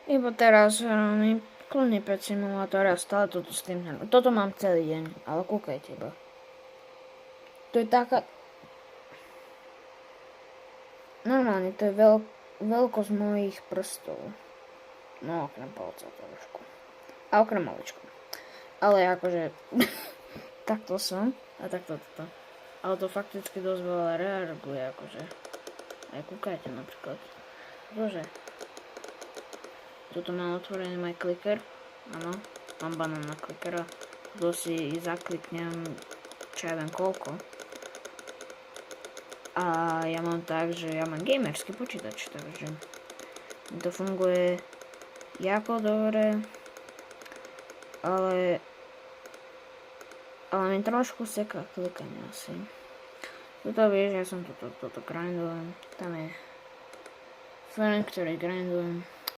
Iba teraz mi kľudne Pet Simulator a stále toto s tým hrám. Toto mám celý deň, ale kúkajte iba. To je taká... Normálne, to je veľkosť mojich prstov. No, okrem palca trošku. A okrem maličko. Ale akože... takto som. A takto toto. Ale to fakticky dosť veľa reaguje, akože. Aj kúkajte napríklad. Bože. Tuto mám otvorený môj kliker. Áno, mám banán na klikera. To si zakliknem, čo ja viem koľko. A ja mám tak, že ja mám gamerský počítač, takže to funguje jako dobre, ale mi trošku seká klikanie asi. Tuto vieš, ja som toto grindujem, tam je friend, ktorý grindujem.